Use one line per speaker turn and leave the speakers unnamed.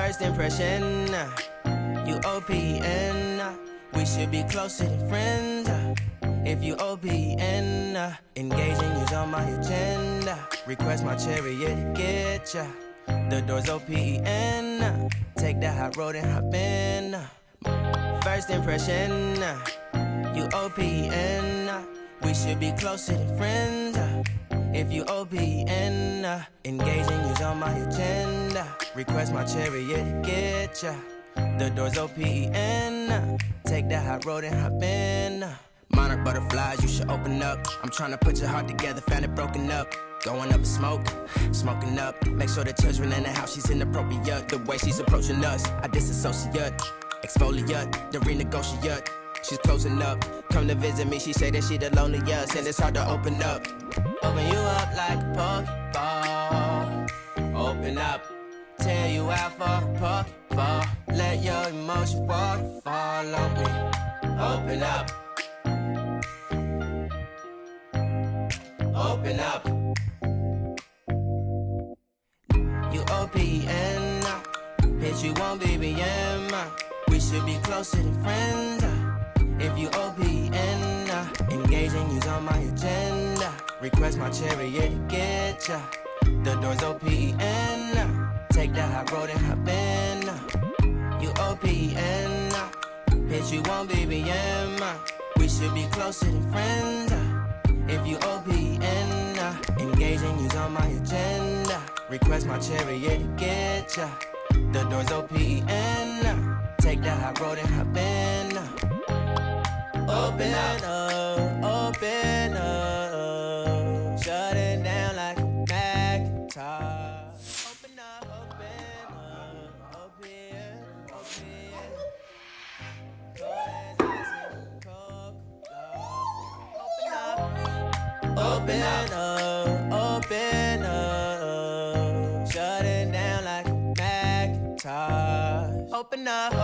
First impression, you OPN. We should be closer than friends. If you OPN, engaging you's on my agenda. Request my chariot to get ya. The door's OPN. Take that hot road and hop in. First impression, you OPN. We should be closer than friends. If you OPN, engaging you's on my agenda. Request my chariot to get ya. The door's OPN. Take that hot road and hop in. Monarch butterflies, you should open up. I'm trying to put your heart together, found it broken up. Going up in smoke, smoking up. Make sure the children in the house, she's inappropriate. The way she's approaching us, I disassociate. Exfoliate, the renegotiate. She's closing up, come to visit me. She say that she the loneliest, and it's hard to open up. Open you up like a Pokeball. Open up, tear you out for a Pokeball. Let your emotion waterfall on me. Open up. Open up. You OPN, bitch, you won't BBM. We should be closer than friends. If you OPN, engaging you's on my agenda. Request my chariot to get ya. The door's OPN. Take that hot road and hop in. You OPN, bitch, you won't BBM. We should be closer than friends. If you OPN, engaging you's on my agenda. Request my chariot to get ya. The door's OPN. Take that hot road and hop in. Open up, open up. Shut it down like a Macintosh. Open up, open, open. Cold as ice and Open up, open up. Shut it down like a Macintosh. Open up,